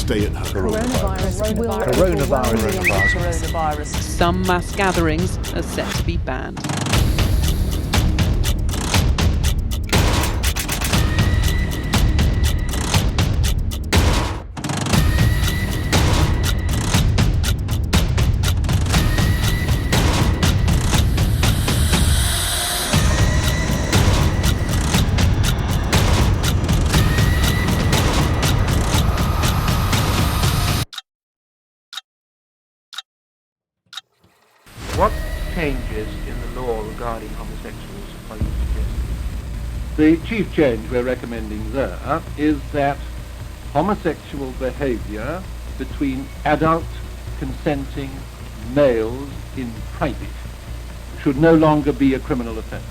stay at home. Coronavirus. Some mass gatherings are set to be banned. What changes in the law regarding homosexuals are you suggesting? The chief change we're recommending there is that homosexual behaviour between adult consenting males in private should no longer be a criminal offence.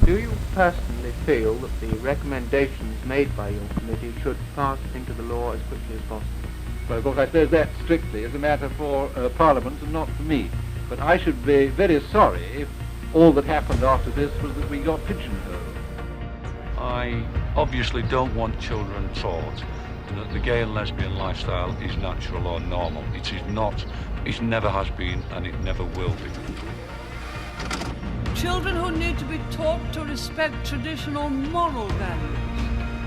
Do you personally feel that the recommendations made by your committee should pass into the law as quickly as possible? Well, of course, I suppose that strictly is a matter for Parliament and not for me. But I should be very sorry if all that happened after this was that we got pigeonholed. I obviously don't want children taught that the gay and lesbian lifestyle is natural or normal. It is not, it never has been, and it never will be. Children who need to be taught to respect traditional moral values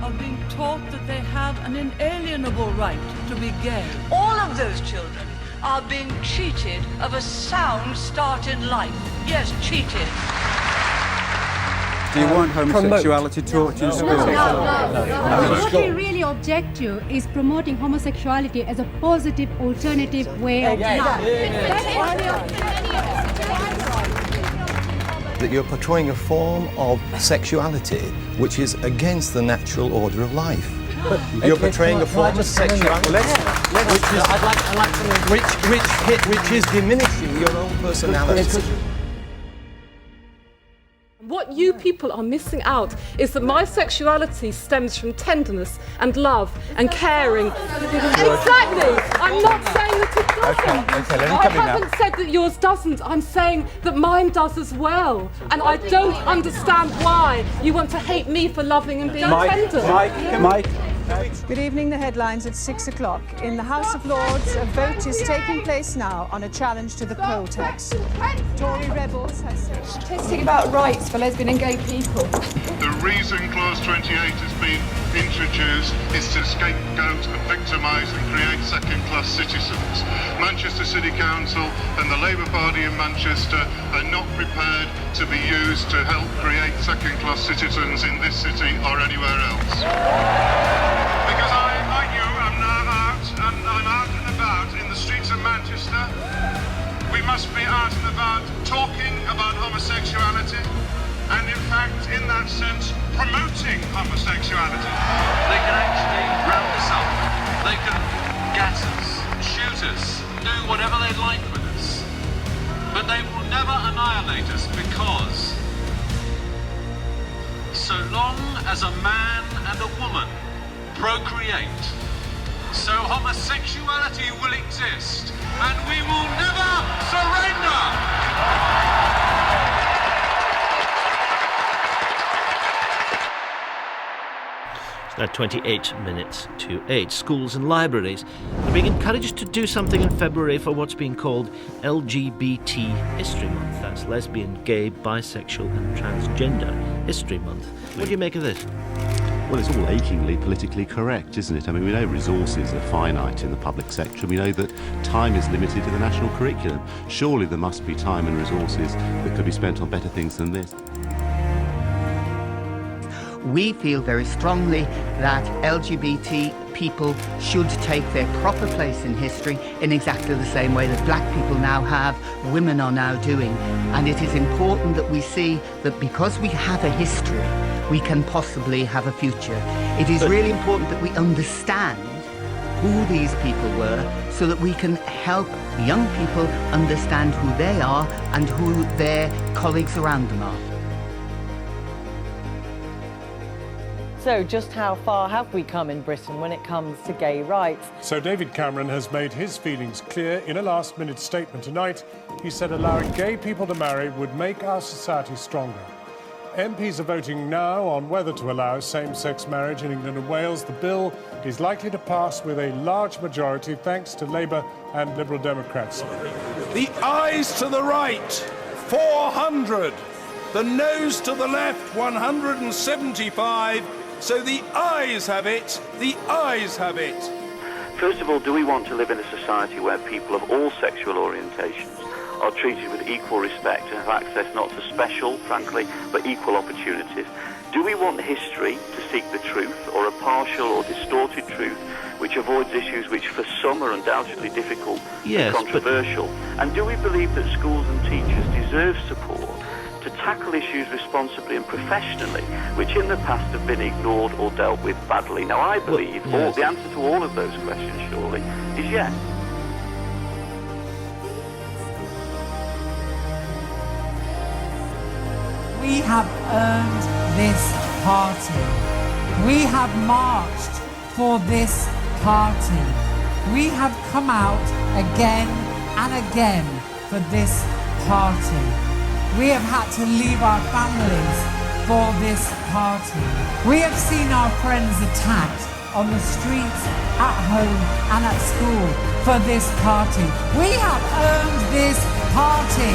are being taught that they have an inalienable right to be gay. All of those children are being cheated of a sound start in life. Yes, cheated. Do you want homosexuality taught in schools? No. What we really object to is promoting homosexuality as a positive alternative way of life. That you're portraying a form of sexuality which is against the natural order of life. You're portraying a form of sexuality which is diminishing your own personality. What you people are missing out is that my sexuality stems from tenderness and love and caring. Exactly! I'm not saying that it doesn't. I haven't said that yours doesn't. I'm saying that mine does as well. And I don't understand why you want to hate me for loving and being tender. Mike. Good evening. The headlines at 6 o'clock. In the House of Lords, a vote is taking place now on a challenge to the poll tax. Tory rebels have said... Protesting about rights for lesbian and gay people. The reason Clause 28 has been introduced is to scapegoat and victimise and create second-class citizens. Manchester City Council and the Labour Party in Manchester are not prepared to be used to help create second-class citizens in this city or anywhere else. Because like you, I'm now out, and I'm out and about in the streets of Manchester. We must be out and about talking about homosexuality, and in fact, in that sense, promoting homosexuality. They can actually round us up. They can gas us, shoot us, do whatever they like with us. But they will never annihilate us because so long as a man and a woman procreate, so homosexuality will exist, and we will never surrender! It's now 28 minutes to 8. Schools and libraries are being encouraged to do something in February for what's being called LGBT History Month. That's lesbian, gay, bisexual and transgender History Month. What do you make of this? Well, it's all achingly politically correct, isn't it? I mean, we know resources are finite in the public sector. We know that time is limited in the national curriculum. Surely there must be time and resources that could be spent on better things than this. We feel very strongly that LGBT people should take their proper place in history in exactly the same way that black people now have, women are now doing. And it is important that we see that because we have a history, we can possibly have a future. It is really important that we understand who these people were so that we can help young people understand who they are and who their colleagues around them are. So just how far have we come in Britain when it comes to gay rights? So David Cameron has made his feelings clear in a last-minute statement tonight. He said allowing gay people to marry would make our society stronger. MPs are voting now on whether to allow same-sex marriage in England and Wales. The bill is likely to pass with a large majority thanks to Labour and Liberal Democrats. The ayes to the right, 400. The noes to the left, 175. So the ayes have it. The ayes have it. First of all, do we want to live in a society where people of all sexual orientations are treated with equal respect and have access not to special, frankly, but equal opportunities? Do we want history to seek the truth, or a partial or distorted truth which avoids issues which for some are undoubtedly difficult and controversial? And do we believe that schools and teachers deserve support to tackle issues responsibly and professionally, which in the past have been ignored or dealt with badly? Now, I believe the answer to all of those questions, surely, is yes. We have earned this party. We have marched for this party. We have come out again and again for this party. We have had to leave our families for this party. We have seen our friends attacked on the streets, at home and at school for this party. We have earned this party.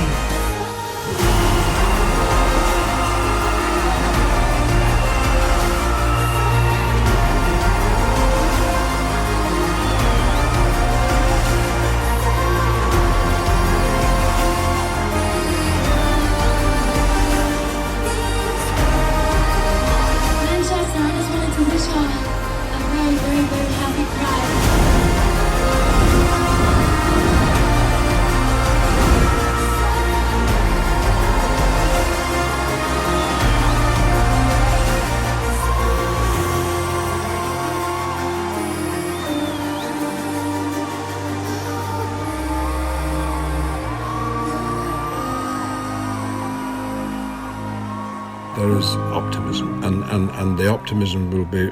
There is optimism, and the optimism will be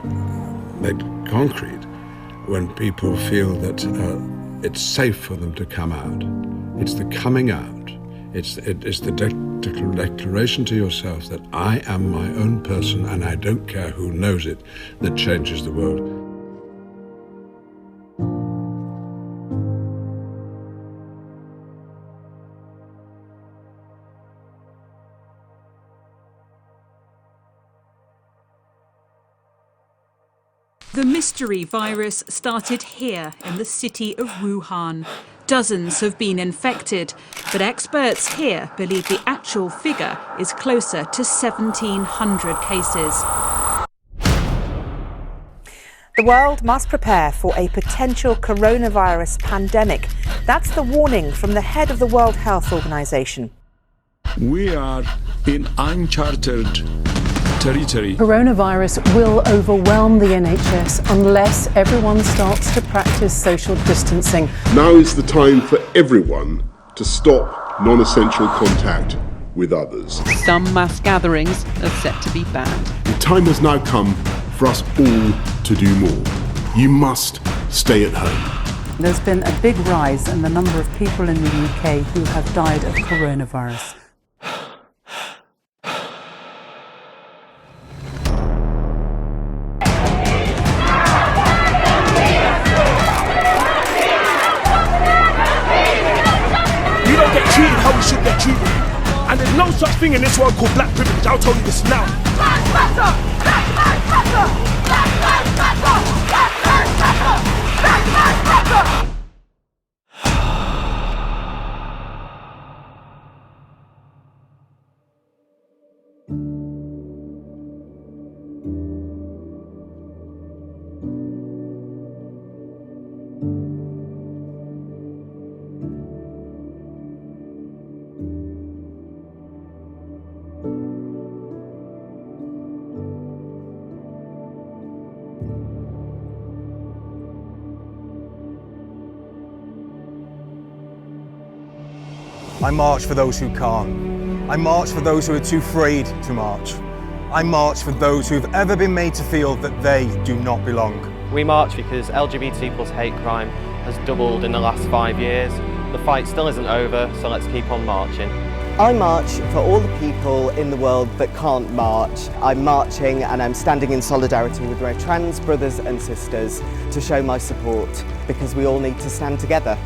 made concrete when people feel that it's safe for them to come out. It's the coming out. It's the declaration to yourself that I am my own person and I don't care who knows it, that changes the world. The mystery virus started here in the city of Wuhan. Dozens have been infected, but experts here believe the actual figure is closer to 1,700 cases. The world must prepare for a potential coronavirus pandemic. That's the warning from the head of the World Health Organization. We are in uncharted territory. Coronavirus will overwhelm the NHS unless everyone starts to practice social distancing. Now is the time for everyone to stop non-essential contact with others. Some mass gatherings are set to be banned. The time has now come for us all to do more. You must stay at home. There's been a big rise in the number of people in the UK who have died of coronavirus. How we should get treated. And there's no such thing in this world called black privilege. I'll tell you this now. Black matter! Black lives matter! Black lives matter! Black lives matter! Black lives matter! I march for those who can't. I march for those who are too afraid to march. I march for those who have ever been made to feel that they do not belong. We march because LGBT plus hate crime has doubled in the last 5 years. the fight still isn't over, so let's keep on marching. I march for all the people in the world that can't march. I'm marching and I'm standing in solidarity with my trans brothers and sisters to show my support, because we all need to stand together.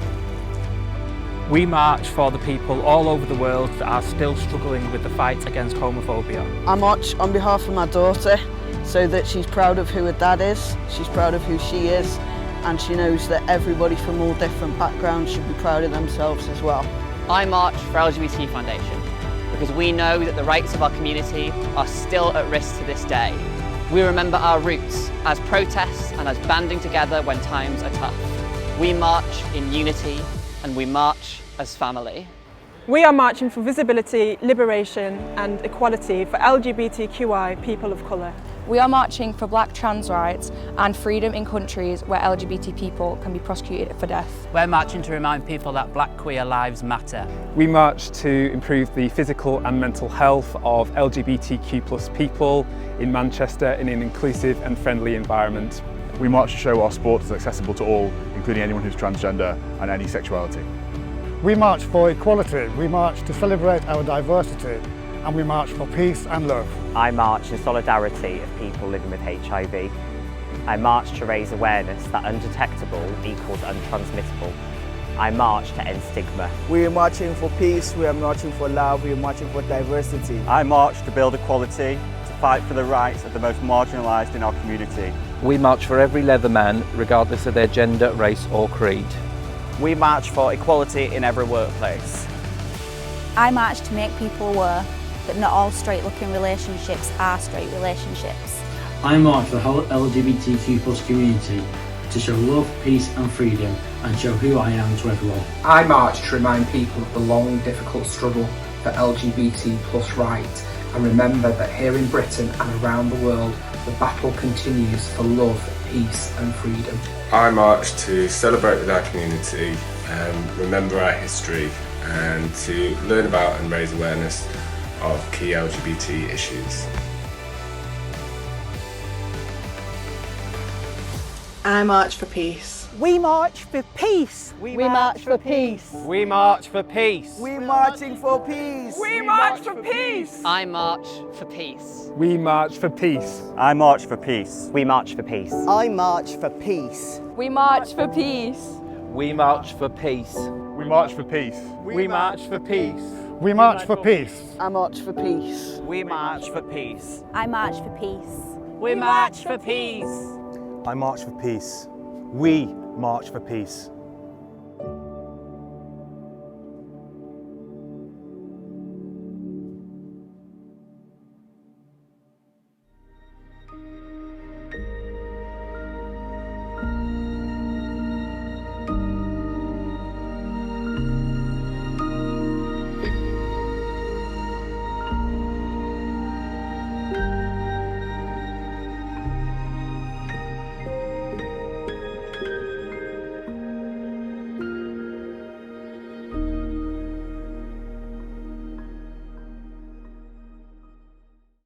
We march for the people all over the world that are still struggling with the fight against homophobia. I march on behalf of my daughter, so that she's proud of who her dad is, she's proud of who she is, and she knows that everybody from all different backgrounds should be proud of themselves as well. I march for LGBT Foundation because we know that the rights of our community are still at risk to this day. We remember our roots as protests and as banding together when times are tough. We march in unity and we march as family. We are marching for visibility, liberation and equality for LGBTQI people of colour. We are marching for black trans rights and freedom in countries where LGBT people can be prosecuted for death. We're marching to remind people that black queer lives matter. We march to improve the physical and mental health of LGBTQ+ people in Manchester in an inclusive and friendly environment. We march to show our sport is accessible to all, including anyone who's transgender and any sexuality. We march for equality, we march to celebrate our diversity, and we march for peace and love. I march in solidarity of people living with HIV. I march to raise awareness that undetectable equals untransmittable. I march to end stigma. We are marching for peace, we are marching for love, we are marching for diversity. I march to build equality, to fight for the rights of the most marginalised in our community. We march for every Leatherman, regardless of their gender, race or creed. We march for equality in every workplace. I march to make people aware that not all straight-looking relationships are straight relationships. I march for the whole LGBTQ+ community to show love, peace and freedom and show who I am to everyone. I march to remind people of the long, difficult struggle for LGBT+ rights and remember that here in Britain and around the world, the battle continues for love, peace and freedom. I march to celebrate with our community, remember our history and to learn about and raise awareness of key LGBT issues. I march for peace. We march for peace. We march for peace. We march for peace. We're marching for peace. We march for peace. I march for peace. We march for peace. I march for peace. We march for peace. I march for peace. We march for peace. We march for peace. We march for peace. We march for peace. We march for peace. I march for peace. We march for peace. I march for peace. We march for peace. I march for peace. We march for peace.